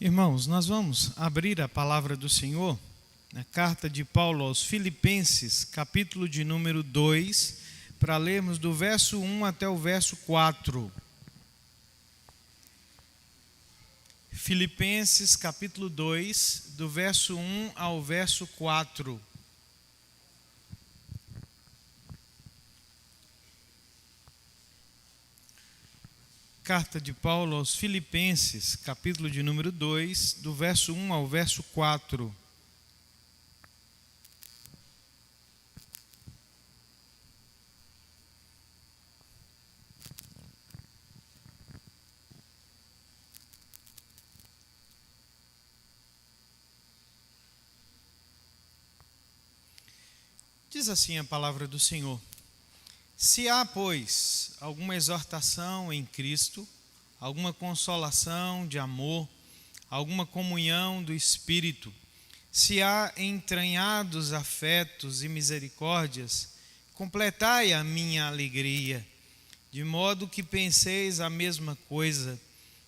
Irmãos, nós vamos abrir a palavra do Senhor na carta de Paulo aos Filipenses, capítulo de número 2, para lermos do verso 1 até o verso 4. Filipenses, capítulo 2, do verso 1 ao verso 4. Carta de Paulo aos Filipenses, capítulo de número 2, do verso 1 ao verso 4. Diz assim a palavra do Senhor: Se há, pois, alguma exortação em Cristo, alguma consolação de amor, alguma comunhão do Espírito, se há entranhados afetos e misericórdias, completai a minha alegria, de modo que penseis a mesma coisa,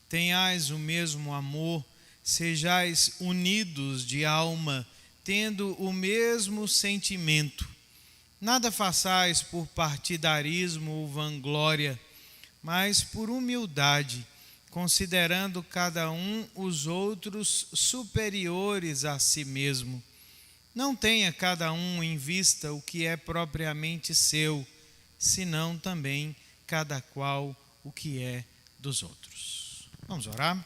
tenhais o mesmo amor, sejais unidos de alma, tendo o mesmo sentimento. Nada façais por partidarismo ou vanglória, mas por humildade, considerando cada um os outros superiores a si mesmo. Não tenha cada um em vista o que é propriamente seu, senão também cada qual o que é dos outros. Vamos orar?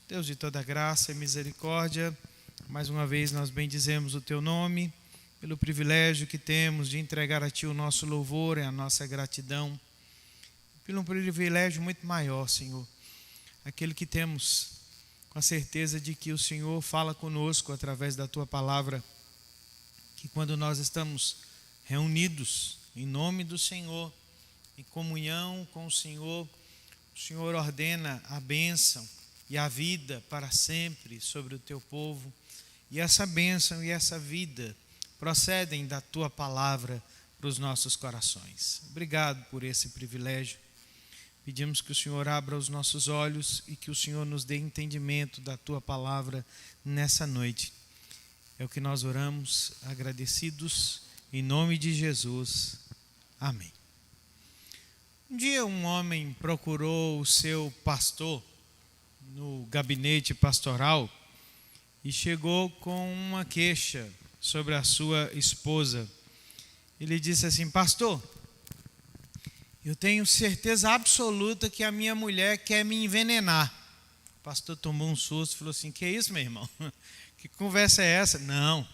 Deus de toda graça e misericórdia, mais uma vez nós bendizemos o teu nome, pelo privilégio que temos de entregar a Ti o nosso louvor e a nossa gratidão, pelo um privilégio muito maior, Senhor, aquele que temos com a certeza de que o Senhor fala conosco através da Tua palavra, que quando nós estamos reunidos em nome do Senhor, em comunhão com o Senhor ordena a bênção e a vida para sempre sobre o Teu povo, e essa bênção e essa vida procedem da Tua palavra para os nossos corações. Obrigado por esse privilégio. Pedimos que o Senhor abra os nossos olhos e que o Senhor nos dê entendimento da Tua palavra nessa noite. É o que nós oramos, agradecidos, em nome de Jesus. Amém. Um dia um homem procurou o seu pastor no gabinete pastoral e chegou com uma queixa sobre a sua esposa. Ele disse assim: pastor, eu tenho certeza absoluta que a minha mulher quer me envenenar. O pastor tomou um susto e falou assim: que é isso, meu irmão? Que conversa é essa? Não,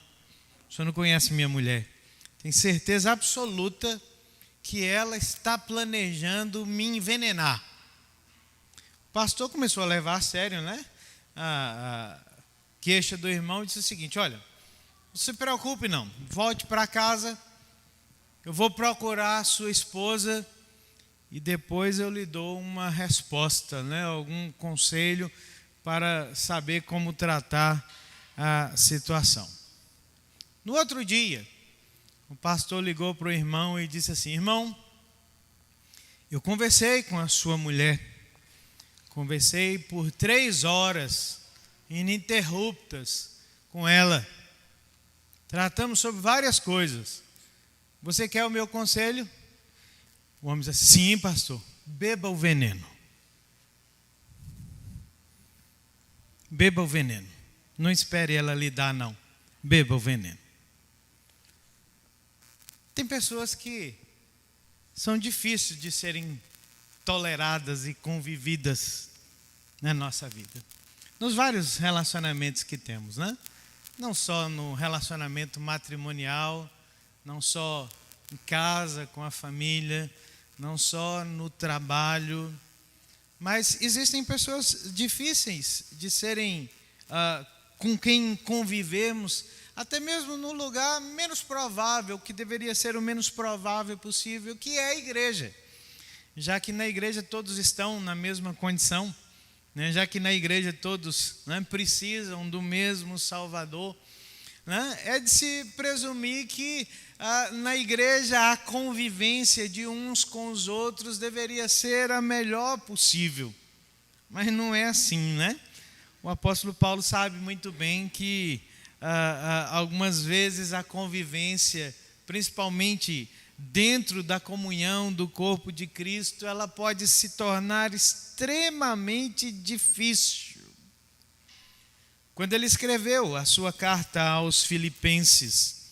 o senhor não conhece minha mulher. Tenho certeza absoluta que ela está planejando me envenenar. O pastor começou a levar a sério, né, a queixa do irmão, e disse o seguinte: olha, não se preocupe não, volte para casa, eu vou procurar a sua esposa e depois eu lhe dou uma resposta, né, algum conselho para saber como tratar a situação. No outro dia, o pastor ligou para o irmão e disse assim: irmão, eu conversei com a sua mulher, conversei por 3 horas ininterruptas com ela, tratamos sobre várias coisas. Você quer o meu conselho? O homem diz assim: sim, pastor, beba o veneno. Beba o veneno. Não espere ela lhe dar, não. Beba o veneno. Tem pessoas que são difíceis de serem toleradas e convividas na nossa vida. Nos vários relacionamentos que temos, né? Não só no relacionamento matrimonial, não só em casa, com a família, não só no trabalho, mas existem pessoas difíceis de serem com quem convivemos, até mesmo no lugar menos provável, que deveria ser o menos provável possível, que é a igreja. Já que na igreja todos estão na mesma condição, né? Já que na igreja todos, né, precisam do mesmo Salvador, né? É de se presumir que na igreja a convivência de uns com os outros deveria ser a melhor possível. Mas não é assim, né? O apóstolo Paulo sabe muito bem que algumas vezes a convivência, principalmente dentro da comunhão do corpo de Cristo, ela pode se tornar extremamente difícil. Quando ele escreveu a sua carta aos Filipenses,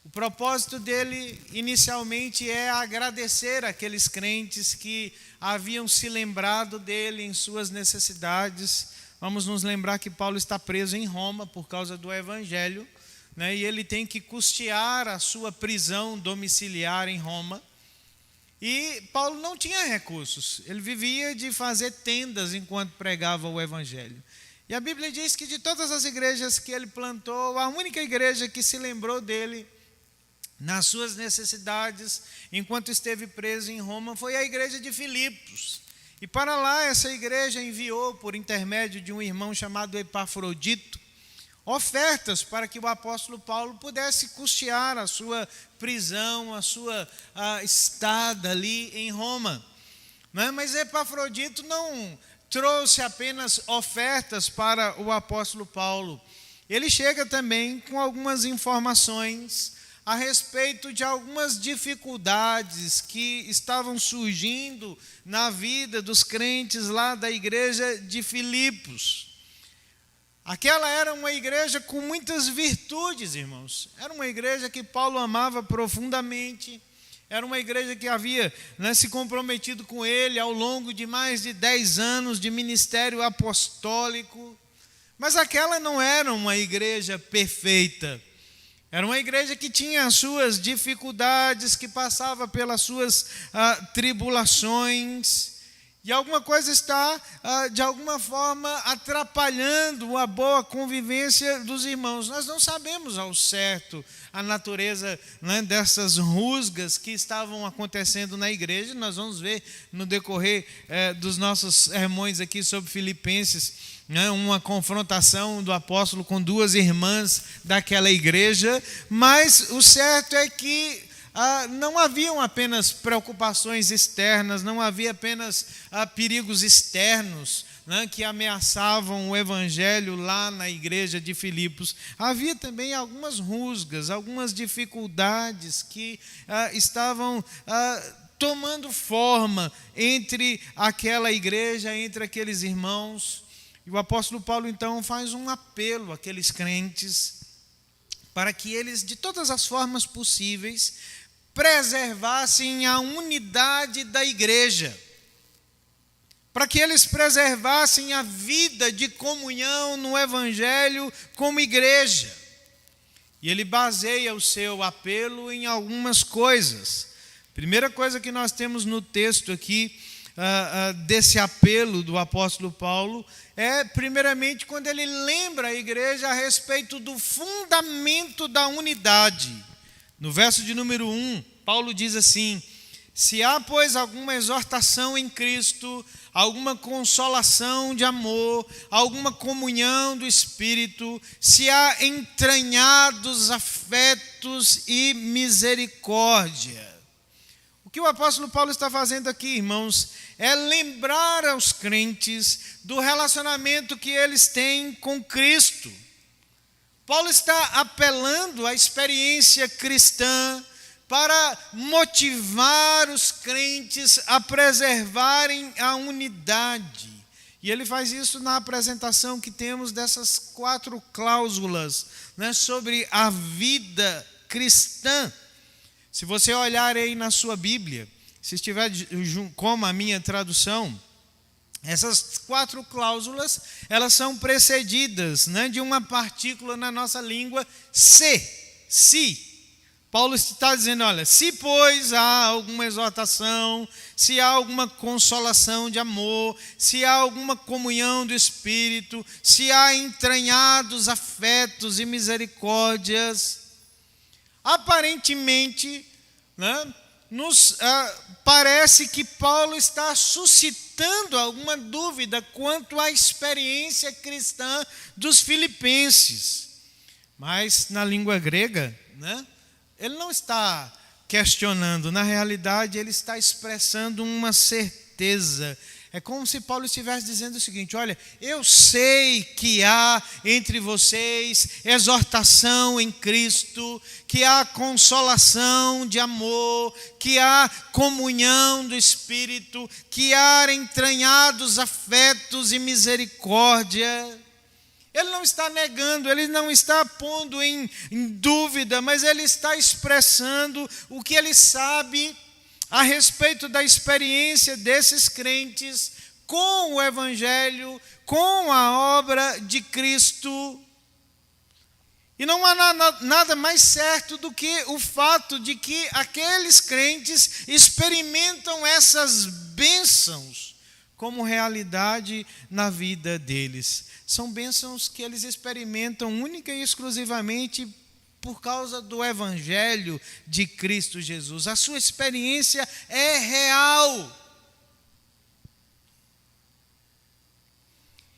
o propósito dele inicialmente é agradecer aqueles crentes que haviam se lembrado dele em suas necessidades. Vamos nos lembrar que Paulo está preso em Roma por causa do Evangelho, né? E ele tem que custear a sua prisão domiciliar em Roma. E Paulo não tinha recursos, ele vivia de fazer tendas enquanto pregava o Evangelho. E a Bíblia diz que de todas as igrejas que ele plantou, a única igreja que se lembrou dele nas suas necessidades, enquanto esteve preso em Roma, foi a igreja de Filipos. E para lá essa igreja enviou, por intermédio de um irmão chamado Epafrodito, ofertas para que o apóstolo Paulo pudesse custear a sua prisão, a sua estada ali em Roma. Mas Epafrodito não trouxe apenas ofertas para o apóstolo Paulo. Ele chega também com algumas informações a respeito de algumas dificuldades que estavam surgindo na vida dos crentes lá da igreja de Filipos. Aquela era uma igreja com muitas virtudes, irmãos. Era uma igreja que Paulo amava profundamente. Era uma igreja que havia se comprometido com ele ao longo de mais de 10 anos de ministério apostólico. Mas aquela não era uma igreja perfeita. Era uma igreja que tinha as suas dificuldades, que passava pelas suas tribulações. E alguma coisa está, de alguma forma, atrapalhando a boa convivência dos irmãos. Nós não sabemos ao certo a natureza dessas rusgas que estavam acontecendo na igreja. Nós vamos ver no decorrer dos nossos sermões aqui sobre Filipenses, uma confrontação do apóstolo com duas irmãs daquela igreja. Mas o certo é que não haviam apenas preocupações externas, não havia apenas perigos externos que ameaçavam o evangelho lá na igreja de Filipos. Havia também algumas rusgas, algumas dificuldades que estavam tomando forma entre aquela igreja, entre aqueles irmãos. E o apóstolo Paulo então faz um apelo àqueles crentes para que eles, de todas as formas possíveis, preservassem a unidade da igreja, para que eles preservassem a vida de comunhão no Evangelho como igreja. E ele baseia o seu apelo em algumas coisas. Primeira coisa que nós temos no texto aqui, desse apelo do apóstolo Paulo, é primeiramente quando ele lembra a igreja a respeito do fundamento da unidade. No verso de número 1, Paulo diz assim: se há, pois, alguma exortação em Cristo, alguma consolação de amor, alguma comunhão do Espírito, se há entranhados afetos e misericórdia. O que o apóstolo Paulo está fazendo aqui, irmãos, é lembrar aos crentes do relacionamento que eles têm com Cristo. Paulo está apelando à experiência cristã para motivar os crentes a preservarem a unidade. E ele faz isso na apresentação que temos dessas 4 cláusulas sobre a vida cristã. Se você olhar aí na sua Bíblia, se estiver como a minha tradução, essas 4 cláusulas, elas são precedidas de uma partícula na nossa língua, se. Paulo está dizendo, olha, se pois há alguma exortação, se há alguma consolação de amor, se há alguma comunhão do Espírito, se há entranhados afetos e misericórdias, aparentemente, nos parece que Paulo está suscitando alguma dúvida quanto à experiência cristã dos filipenses. Mas na língua grega, ele não está questionando, na realidade ele está expressando uma certeza. É como se Paulo estivesse dizendo o seguinte: olha, eu sei que há entre vocês exortação em Cristo, que há consolação de amor, que há comunhão do Espírito, que há entranhados afetos e misericórdia. Ele não está negando, ele não está pondo em dúvida, mas ele está expressando o que ele sabe a respeito da experiência desses crentes com o Evangelho, com a obra de Cristo. E não há nada mais certo do que o fato de que aqueles crentes experimentam essas bênçãos como realidade na vida deles. São bênçãos que eles experimentam única e exclusivamente por causa do Evangelho de Cristo Jesus. A sua experiência é real.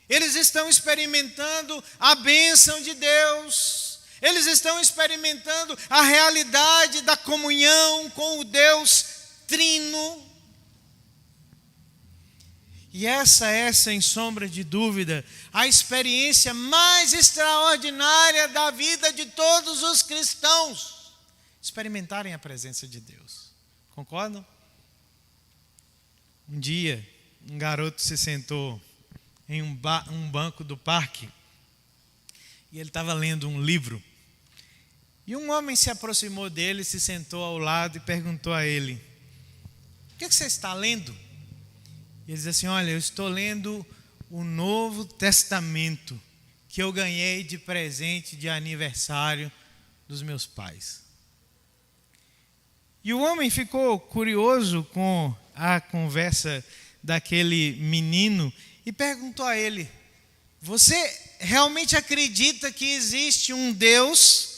Eles estão experimentando a bênção de Deus. Eles estão experimentando a realidade da comunhão com o Deus Trino. E essa é, sem sombra de dúvida, a experiência mais extraordinária da vida de todos os cristãos. Experimentarem a presença de Deus. Concordam? Um dia, um garoto se sentou em um banco do parque e ele estava lendo um livro. E um homem se aproximou dele, se sentou ao lado e perguntou a ele: o que você está lendo? Ele diz assim: olha, eu estou lendo o Novo Testamento que eu ganhei de presente de aniversário dos meus pais. E o homem ficou curioso com a conversa daquele menino e perguntou a ele: você realmente acredita que existe um Deus?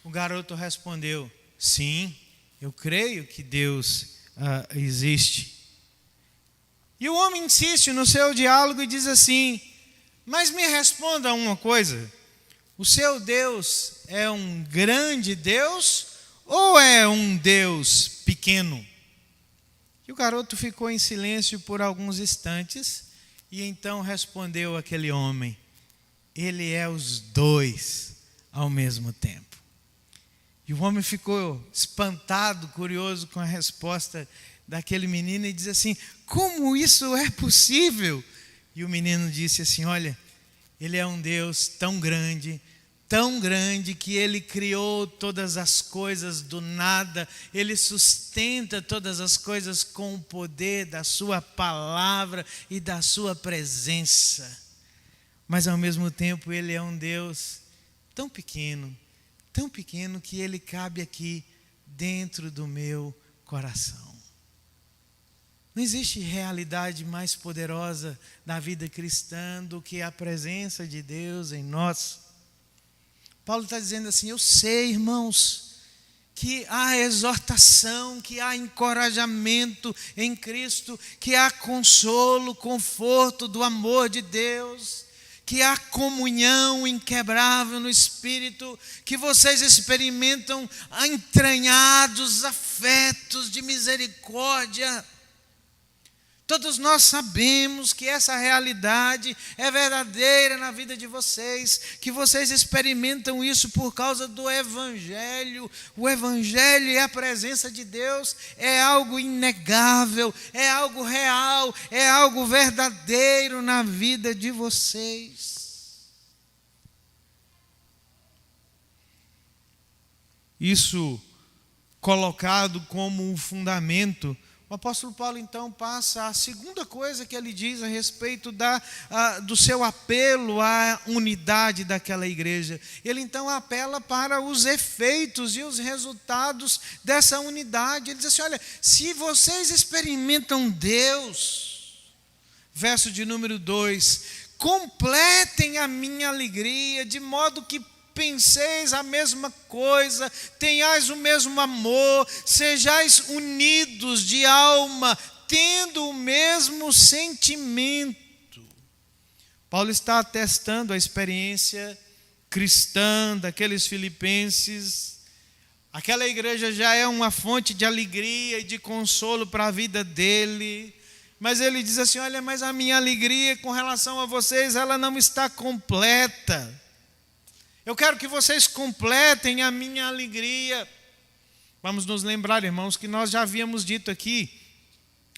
O garoto respondeu: sim, eu creio que Deus existe. E o homem insiste no seu diálogo e diz assim: mas me responda uma coisa, o seu Deus é um grande Deus ou é um Deus pequeno? E o garoto ficou em silêncio por alguns instantes e então respondeu aquele homem: ele é os dois ao mesmo tempo. E o homem ficou espantado, curioso com a resposta daquele menino e diz assim: como isso é possível? E o menino disse assim: olha, ele é um Deus tão grande que ele criou todas as coisas do nada, ele sustenta todas as coisas com o poder da sua palavra e da sua presença. Mas ao mesmo tempo ele é um Deus tão pequeno que ele cabe aqui dentro do meu coração. Não existe realidade mais poderosa na vida cristã do que a presença de Deus em nós. Paulo está dizendo assim: eu sei, irmãos, que há exortação, que há encorajamento em Cristo, que há consolo, conforto do amor de Deus, que há comunhão inquebrável no Espírito, que vocês experimentam entranhados afetos de misericórdia. Todos nós sabemos que essa realidade é verdadeira na vida de vocês, que vocês experimentam isso por causa do Evangelho. O Evangelho e a presença de Deus é algo inegável, é algo real, é algo verdadeiro na vida de vocês. Isso colocado como um fundamento, o apóstolo Paulo então passa a segunda coisa que ele diz a respeito do seu apelo à unidade daquela igreja. Ele então apela para os efeitos e os resultados dessa unidade. Ele diz assim: olha, se vocês experimentam Deus, verso de número 2, completem a minha alegria, de modo que penseis a mesma coisa, tenhais o mesmo amor, sejais unidos de alma, tendo o mesmo sentimento. Paulo está atestando a experiência cristã daqueles filipenses. Aquela igreja já é uma fonte de alegria e de consolo para a vida dele. Mas ele diz assim: olha, mas a minha alegria com relação a vocês, ela não está completa. Eu quero que vocês completem a minha alegria. Vamos nos lembrar, irmãos, que nós já havíamos dito aqui,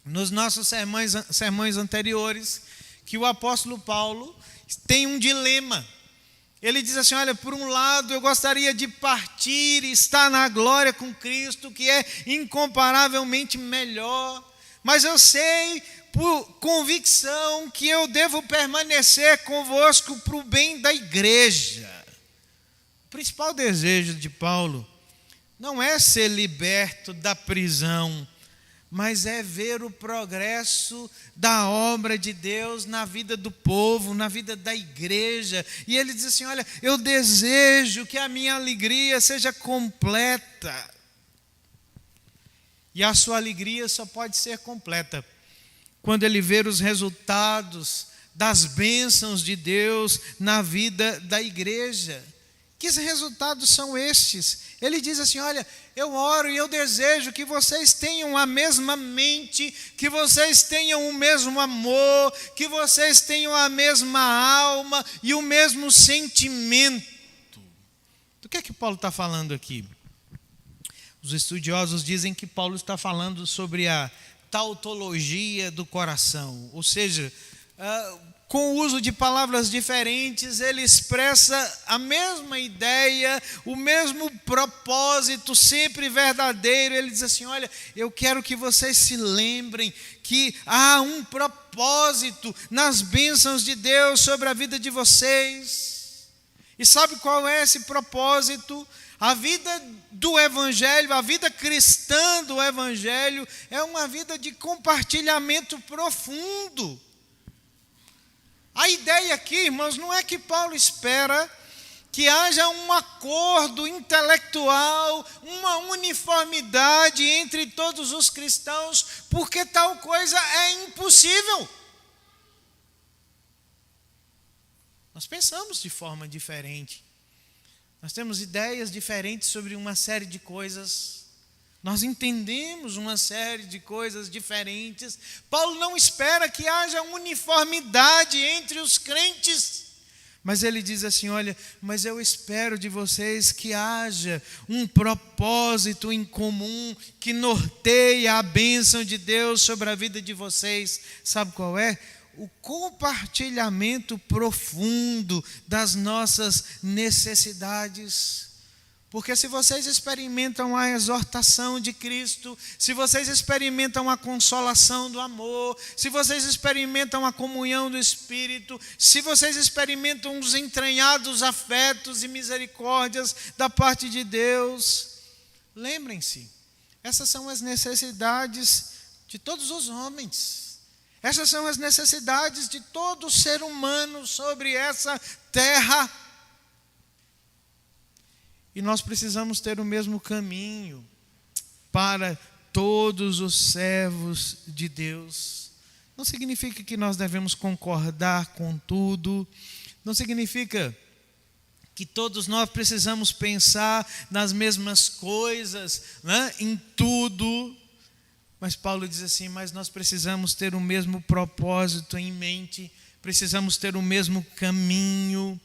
nos nossos sermões anteriores, que o apóstolo Paulo tem um dilema. Ele diz assim: olha, por um lado eu gostaria de partir e estar na glória com Cristo, que é incomparavelmente melhor, mas eu sei por convicção que eu devo permanecer convosco para o bem da igreja. O principal desejo de Paulo não é ser liberto da prisão, mas é ver o progresso da obra de Deus na vida do povo, na vida da igreja. E ele diz assim: olha, eu desejo que a minha alegria seja completa. E a sua alegria só pode ser completa quando ele ver os resultados das bênçãos de Deus na vida da igreja. Que resultados são estes? Ele diz assim: olha, eu oro e eu desejo que vocês tenham a mesma mente, que vocês tenham o mesmo amor, que vocês tenham a mesma alma e o mesmo sentimento. Do que é que Paulo está falando aqui? Os estudiosos dizem que Paulo está falando sobre a tautologia do coração, ou seja, com o uso de palavras diferentes, ele expressa a mesma ideia, o mesmo propósito, sempre verdadeiro. Ele diz assim: olha, eu quero que vocês se lembrem que há um propósito nas bênçãos de Deus sobre a vida de vocês. E sabe qual é esse propósito? A vida do Evangelho, a vida cristã do Evangelho, é uma vida de compartilhamento profundo. A ideia aqui, irmãos, não é que Paulo espera que haja um acordo intelectual, uma uniformidade entre todos os cristãos, porque tal coisa é impossível. Nós pensamos de forma diferente. Nós temos ideias diferentes sobre uma série de coisas. Nós entendemos uma série de coisas diferentes. Paulo não espera que haja uniformidade entre os crentes. Mas ele diz assim: olha, mas eu espero de vocês que haja um propósito em comum que norteia a bênção de Deus sobre a vida de vocês. Sabe qual é? O compartilhamento profundo das nossas necessidades. Porque se vocês experimentam a exortação de Cristo, se vocês experimentam a consolação do amor, se vocês experimentam a comunhão do Espírito, se vocês experimentam os entranhados afetos e misericórdias da parte de Deus, lembrem-se, essas são as necessidades de todos os homens. Essas são as necessidades de todo ser humano sobre essa terra. E nós precisamos ter o mesmo caminho para todos os servos de Deus. Não significa que nós devemos concordar com tudo. Não significa que todos nós precisamos pensar nas mesmas coisas, né, em tudo. Mas Paulo diz assim: mas nós precisamos ter o mesmo propósito em mente. Precisamos ter o mesmo caminho.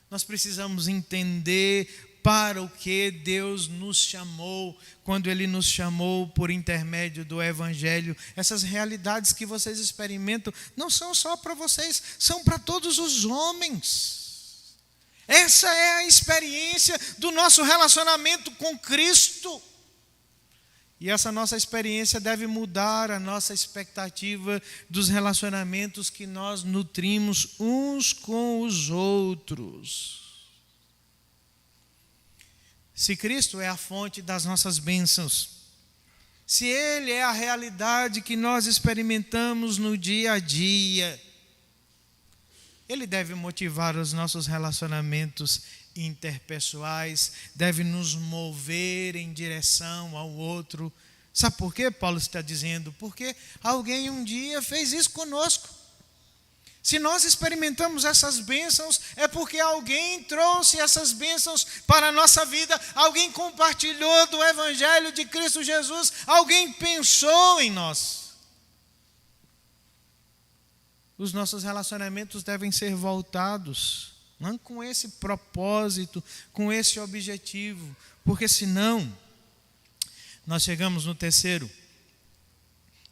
Nós precisamos entender para o que Deus nos chamou, quando Ele nos chamou por intermédio do Evangelho. Essas realidades que vocês experimentam não são só para vocês, são para todos os homens. Essa é a experiência do nosso relacionamento com Cristo. E essa nossa experiência deve mudar a nossa expectativa dos relacionamentos que nós nutrimos uns com os outros. Se Cristo é a fonte das nossas bênçãos, se Ele é a realidade que nós experimentamos no dia a dia, Ele deve motivar os nossos relacionamentos interpessoais, deve nos mover em direção ao outro. Sabe por quê? Paulo está dizendo: porque alguém um dia fez isso conosco. Se nós experimentamos essas bênçãos, é porque alguém trouxe essas bênçãos para a nossa vida, alguém compartilhou do Evangelho de Cristo Jesus, alguém pensou em nós. os nossos relacionamentos devem ser voltados, não com esse propósito, com esse objetivo, porque senão nós chegamos no terceiro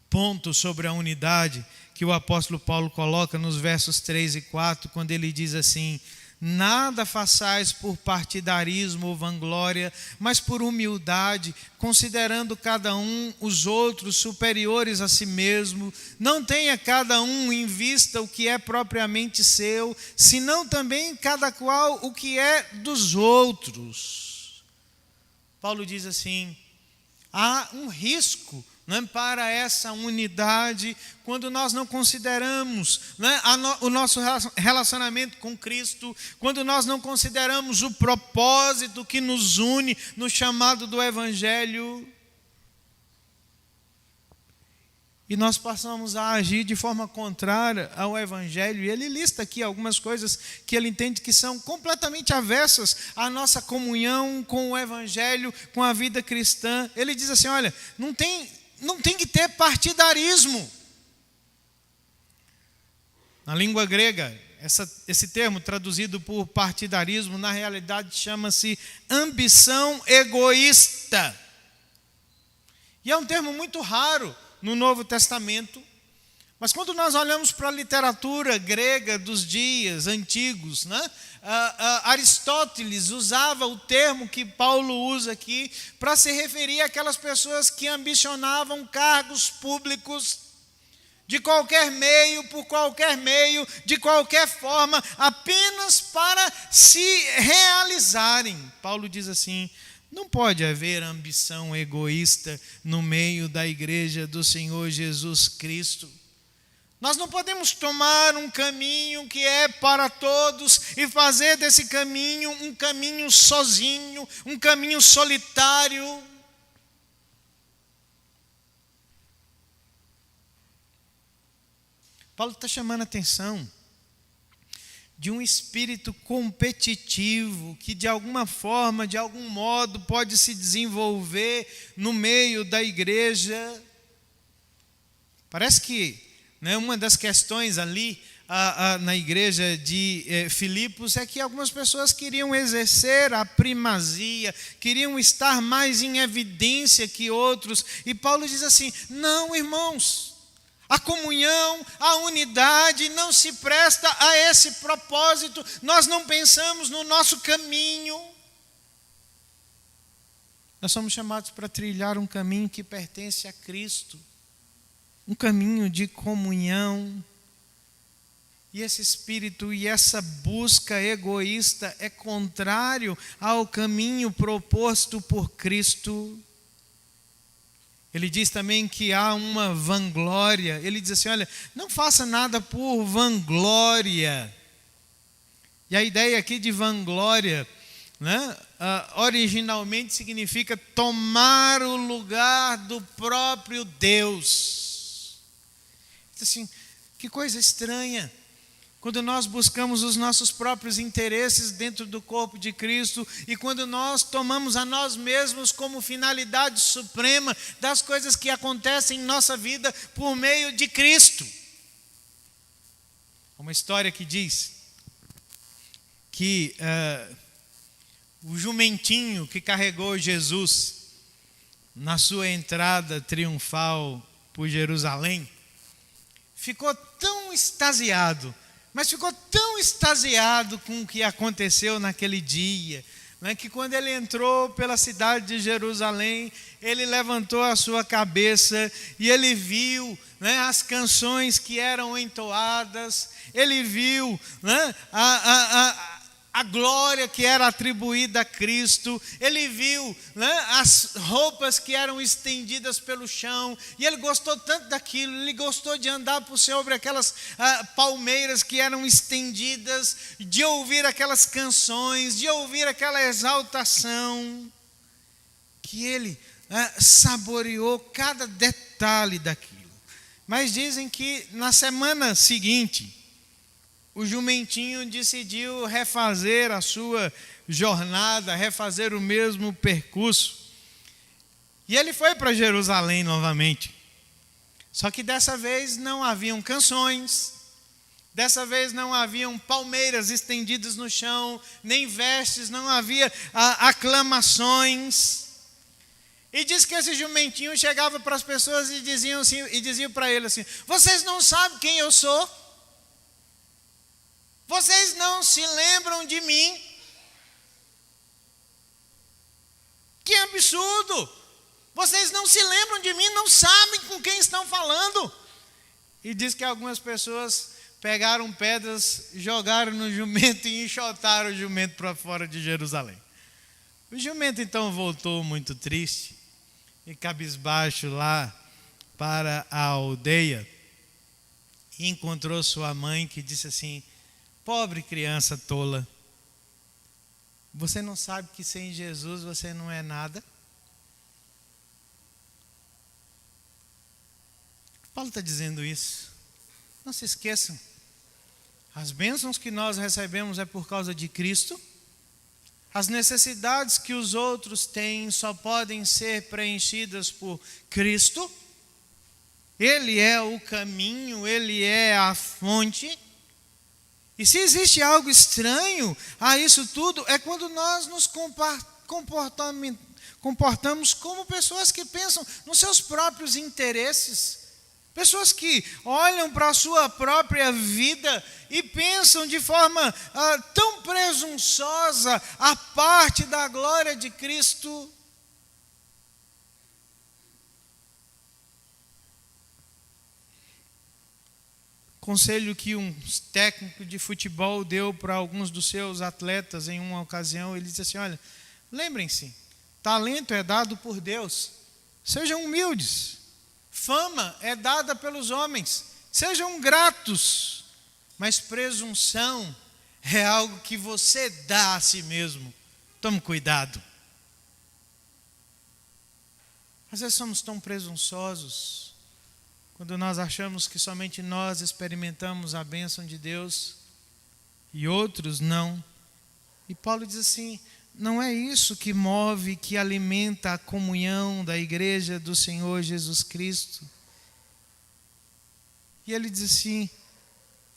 ponto sobre a unidade que o apóstolo Paulo coloca nos versos 3 e 4, quando ele diz assim: nada façais por partidarismo ou vanglória, mas por humildade, considerando cada um os outros superiores a si mesmo. Não tenha cada um em vista o que é propriamente seu, senão também cada qual o que é dos outros. Paulo diz assim: há um risco, né, para essa unidade, quando nós não consideramos, né, o nosso relacionamento com Cristo, quando nós não consideramos o propósito que nos une no chamado do Evangelho, e nós passamos a agir de forma contrária ao Evangelho. E ele lista aqui algumas coisas que ele entende que são completamente avessas à nossa comunhão com o Evangelho, com a vida cristã. Ele diz assim: olha, não tem que ter partidarismo. Na língua grega, esse termo traduzido por partidarismo, na realidade chama-se ambição egoísta. E é um termo muito raro no Novo Testamento, mas quando nós olhamos para a literatura grega dos dias antigos, né, Aristóteles usava o termo que Paulo usa aqui para se referir àquelas pessoas que ambicionavam cargos públicos de qualquer meio, por qualquer meio, de qualquer forma, apenas para se realizarem. Paulo diz assim: não pode haver ambição egoísta no meio da igreja do Senhor Jesus Cristo. Nós não podemos tomar um caminho que é para todos e fazer desse caminho um caminho sozinho, um caminho solitário. Paulo está chamando a atenção de um espírito competitivo que de alguma forma, de algum modo, pode se desenvolver no meio da igreja. Parece que, né, uma das questões ali na igreja de Filipos é que algumas pessoas queriam exercer a primazia, queriam estar mais em evidência que outros. E Paulo diz assim: não, irmãos, a comunhão, a unidade não se presta a esse propósito. Nós não pensamos no nosso caminho. Nós somos chamados para trilhar um caminho que pertence a Cristo, um caminho de comunhão. E esse espírito e essa busca egoísta é contrário ao caminho proposto por Cristo. Ele diz também que há uma vanglória. Ele diz assim: olha, não faça nada por vanglória. E a ideia aqui de vanglória, né, originalmente significa tomar o lugar do próprio Deus. Assim, que coisa estranha. Quando nós buscamos os nossos próprios interesses dentro do corpo de Cristo e quando nós tomamos a nós mesmos como finalidade suprema das coisas que acontecem em nossa vida por meio de Cristo. Uma história que diz que o jumentinho que carregou Jesus na sua entrada triunfal por Jerusalém ficou tão extasiado, mas ficou tão extasiado com o que aconteceu naquele dia, né, que quando ele entrou pela cidade de Jerusalém, ele levantou a sua cabeça e ele viu, né, as canções que eram entoadas, ele viu, né, a glória que era atribuída a Cristo, ele viu, né, as roupas que eram estendidas pelo chão, e ele gostou tanto daquilo, ele gostou de andar por sobre aquelas palmeiras que eram estendidas, de ouvir aquelas canções, de ouvir aquela exaltação, que ele saboreou cada detalhe daquilo. Mas dizem que na semana seguinte, o jumentinho decidiu refazer a sua jornada, refazer o mesmo percurso. E ele foi para Jerusalém novamente. Só que dessa vez não haviam canções, Dessa vez não haviam palmeiras estendidas no chão, nem vestes, não havia aclamações. E diz que esse jumentinho chegava para as pessoas e dizia para ele assim: vocês não sabem quem eu sou? Vocês não se lembram de mim? Que absurdo! Vocês não se lembram de mim, não sabem com quem estão falando. E diz que algumas pessoas pegaram pedras, jogaram no jumento e enxotaram o jumento para fora de Jerusalém. O jumento então voltou muito triste e cabisbaixo lá para a aldeia e encontrou sua mãe, que disse assim: pobre criança tola, você não sabe que sem Jesus você não é nada? Paulo está dizendo isso. Não se esqueçam, as bênçãos que nós recebemos é por causa de Cristo. As necessidades que os outros têm só podem ser preenchidas por Cristo. Ele é o caminho, Ele é a fonte. E se existe algo estranho a isso tudo, é quando nós nos comportamos como pessoas que pensam nos seus próprios interesses. Pessoas que olham para a sua própria vida e pensam de forma tão presunçosa a parte da glória de Cristo. Conselho que um técnico de futebol deu para alguns dos seus atletas em uma ocasião, ele disse assim: olha, lembrem-se, talento é dado por Deus, sejam humildes. Fama é dada pelos homens, sejam gratos, mas presunção é algo que você dá a si mesmo. Tome cuidado. Às vezes somos tão presunçosos, quando nós achamos que somente nós experimentamos a bênção de Deus e outros não. E Paulo diz assim: não é isso que move, que alimenta a comunhão da igreja do Senhor Jesus Cristo. E ele diz assim,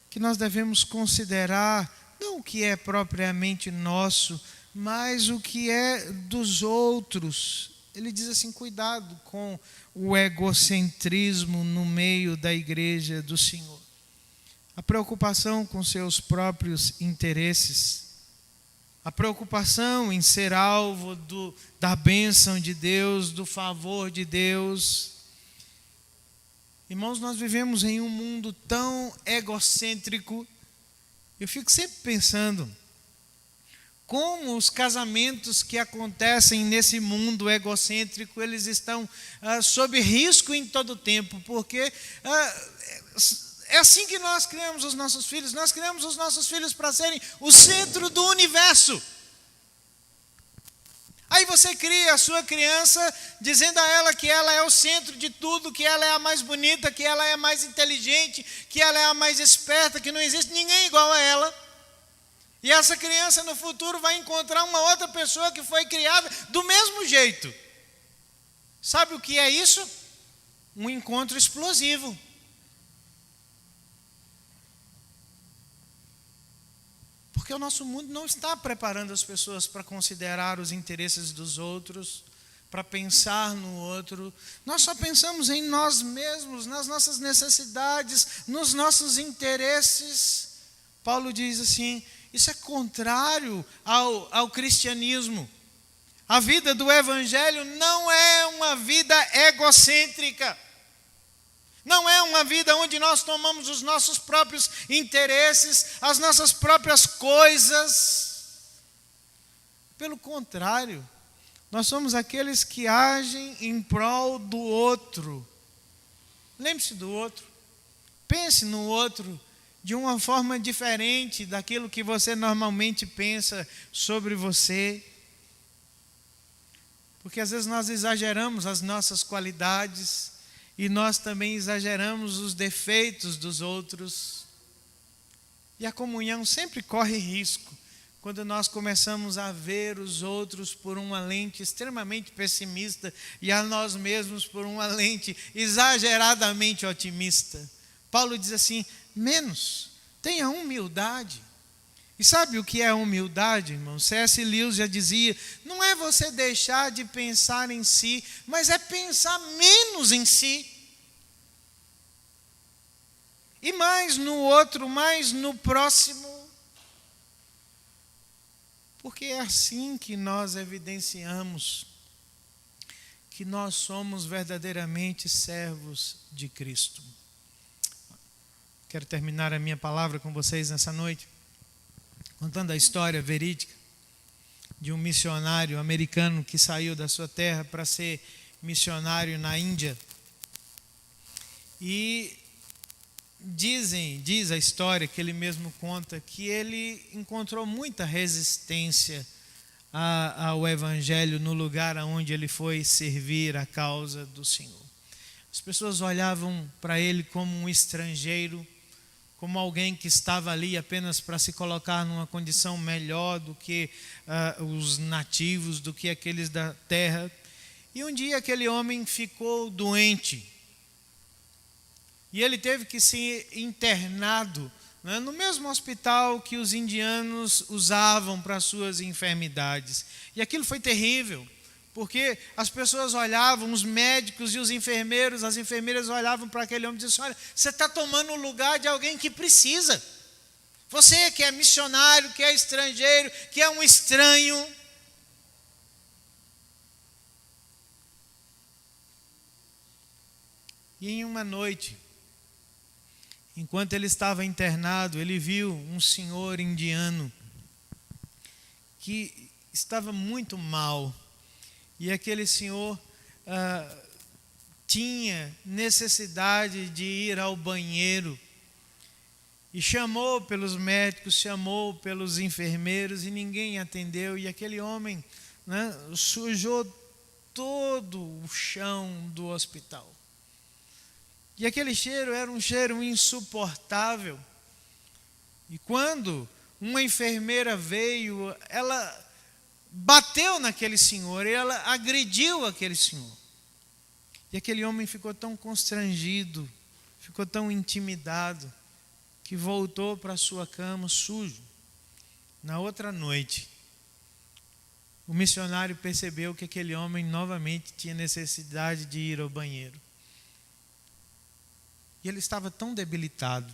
que nós devemos considerar não o que é propriamente nosso, mas o que é dos outros. Ele diz assim: cuidado com o egocentrismo no meio da igreja do Senhor. A preocupação com seus próprios interesses. A preocupação em ser alvo da bênção de Deus, do favor de Deus. Irmãos, nós vivemos em um mundo tão egocêntrico. Eu fico sempre pensando como os casamentos que acontecem nesse mundo egocêntrico, eles estão sob risco em todo o tempo, porque é assim que nós criamos os nossos filhos. Nós criamos os nossos filhos para serem o centro do universo. Aí você cria a sua criança dizendo a ela que ela é o centro de tudo, que ela é a mais bonita, que ela é a mais inteligente, que ela é a mais esperta, que não existe ninguém igual a ela. E essa criança no futuro vai encontrar uma outra pessoa que foi criada do mesmo jeito. Sabe o que é isso? Um encontro explosivo. Porque o nosso mundo não está preparando as pessoas para considerar os interesses dos outros, para pensar no outro. Nós só pensamos em nós mesmos, nas nossas necessidades, nos nossos interesses. Paulo diz assim: isso é contrário ao cristianismo. A vida do evangelho não é uma vida egocêntrica. Não é uma vida onde nós tomamos os nossos próprios interesses, as nossas próprias coisas. Pelo contrário, nós somos aqueles que agem em prol do outro. Lembre-se do outro. Pense no outro de uma forma diferente daquilo que você normalmente pensa sobre você. Porque às vezes nós exageramos as nossas qualidades e nós também exageramos os defeitos dos outros. E a comunhão sempre corre risco quando nós começamos a ver os outros por uma lente extremamente pessimista e a nós mesmos por uma lente exageradamente otimista. Paulo diz assim: menos, Tenha humildade. E sabe o que é humildade, irmão? C.S. Lewis já dizia, não é você deixar de pensar em si, mas é pensar menos em si. E mais no outro, mais no próximo. Porque é assim que nós evidenciamos que nós somos verdadeiramente servos de Cristo. Quero terminar a minha palavra com vocês nessa noite, contando a história verídica de um missionário americano que saiu da sua terra para ser missionário na Índia. E diz a história que ele mesmo conta que ele encontrou muita resistência ao Evangelho no lugar onde ele foi servir a causa do Senhor. As pessoas olhavam para ele como um estrangeiro, como alguém que estava ali apenas para se colocar numa condição melhor do que os nativos, do que aqueles da terra. E um dia aquele homem ficou doente. E ele teve que ser internado, né, no mesmo hospital que os indianos usavam para suas enfermidades. E aquilo foi terrível, porque as pessoas olhavam, os médicos e os enfermeiros, as enfermeiras olhavam para aquele homem e diziam, olha, você está tomando o lugar de alguém que precisa. Você que é missionário, que é estrangeiro, que é um estranho. E em uma noite, enquanto ele estava internado, ele viu um senhor indiano que estava muito mal. E aquele senhor tinha necessidade de ir ao banheiro. E chamou pelos médicos, chamou pelos enfermeiros e ninguém atendeu. E aquele homem, né, sujou todo o chão do hospital. E aquele cheiro era um cheiro insuportável. E quando uma enfermeira veio, ela bateu naquele senhor, e ela agrediu aquele senhor. E aquele homem ficou tão constrangido, ficou tão intimidado, que voltou para sua cama sujo. Na outra noite, o missionário percebeu que aquele homem novamente tinha necessidade de ir ao banheiro. E ele estava tão debilitado,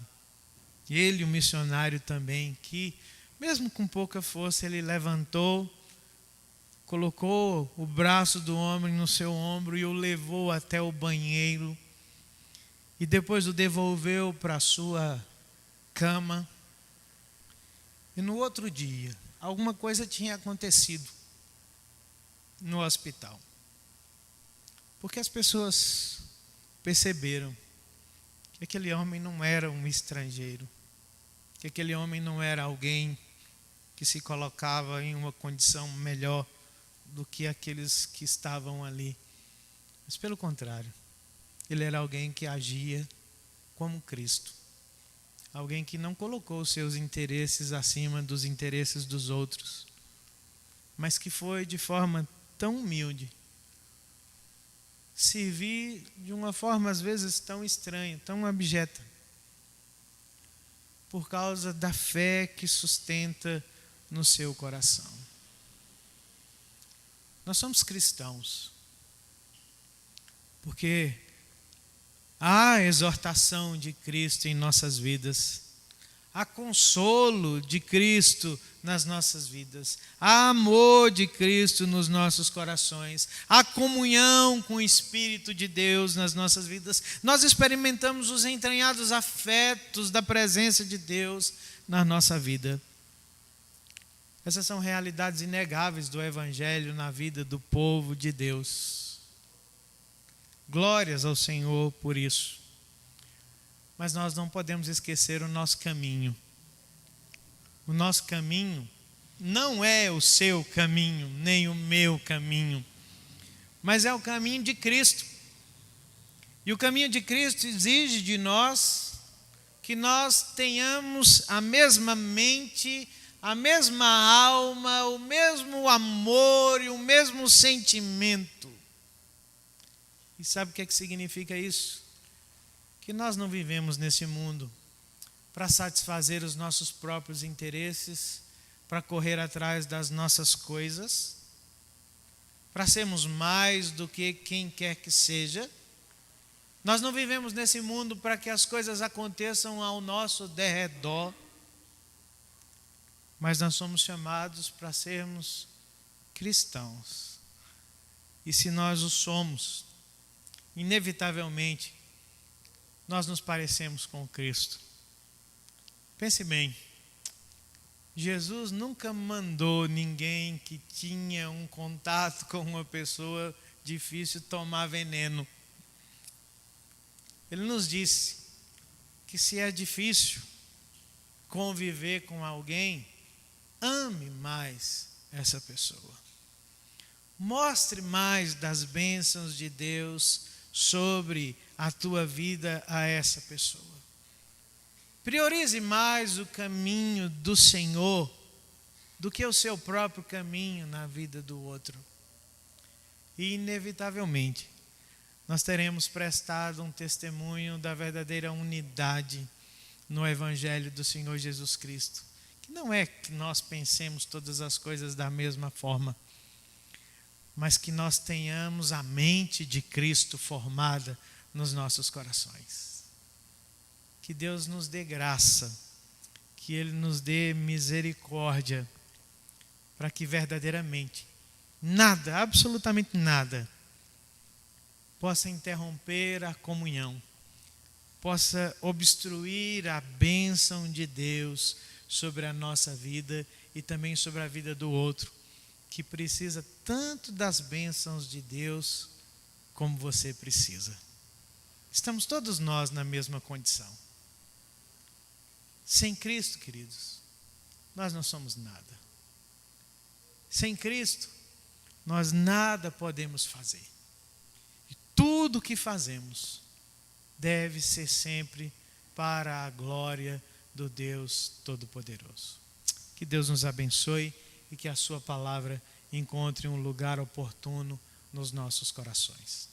e ele, o missionário também, que mesmo com pouca força, ele levantou, colocou o braço do homem no seu ombro e o levou até o banheiro. E depois o devolveu para a sua cama. E no outro dia, alguma coisa tinha acontecido no hospital. Porque as pessoas perceberam que aquele homem não era um estrangeiro, que aquele homem não era alguém que se colocava em uma condição melhor do que aqueles que estavam ali. Mas pelo contrário, ele era alguém que agia como Cristo. Alguém que não colocou os seus interesses acima dos interesses dos outros, mas que foi de forma tão humilde, servir de uma forma às vezes tão estranha, tão abjeta, por causa da fé que sustenta no seu coração. Nós somos cristãos, porque há exortação de Cristo em nossas vidas, há consolo de Cristo nas nossas vidas, há amor de Cristo nos nossos corações, há comunhão com o Espírito de Deus nas nossas vidas. Nós experimentamos os entranhados afetos da presença de Deus na nossa vida. Essas são realidades inegáveis do Evangelho na vida do povo de Deus. Glórias ao Senhor por isso. Mas nós não podemos esquecer o nosso caminho. O nosso caminho não é o seu caminho, nem o meu caminho, mas é o caminho de Cristo. E o caminho de Cristo exige de nós que nós tenhamos a mesma mente, a mesma alma, o mesmo amor e o mesmo sentimento. E sabe o que significa isso? Que nós não vivemos nesse mundo para satisfazer os nossos próprios interesses, para correr atrás das nossas coisas, para sermos mais do que quem quer que seja. Nós não vivemos nesse mundo para que as coisas aconteçam ao nosso derredor, mas nós somos chamados para sermos cristãos. E se nós o somos, inevitavelmente, nós nos parecemos com Cristo. Pense bem, Jesus nunca mandou ninguém que tinha um contato com uma pessoa difícil tomar veneno. Ele nos disse que se é difícil conviver com alguém, ame mais essa pessoa. Mostre mais das bênçãos de Deus sobre a tua vida a essa pessoa. Priorize mais o caminho do Senhor do que o seu próprio caminho na vida do outro. E inevitavelmente, nós teremos prestado um testemunho da verdadeira unidade no Evangelho do Senhor Jesus Cristo. Que não é que nós pensemos todas as coisas da mesma forma, mas que nós tenhamos a mente de Cristo formada nos nossos corações. Que Deus nos dê graça, que Ele nos dê misericórdia, para que verdadeiramente nada, absolutamente nada, possa interromper a comunhão, possa obstruir a bênção de Deus sobre a nossa vida e também sobre a vida do outro, que precisa tanto das bênçãos de Deus como você precisa. Estamos todos nós na mesma condição. Sem Cristo, queridos, nós não somos nada. Sem Cristo, nós nada podemos fazer. E tudo o que fazemos deve ser sempre para a glória do Deus Todo-Poderoso. Que Deus nos abençoe e que a sua palavra encontre um lugar oportuno nos nossos corações.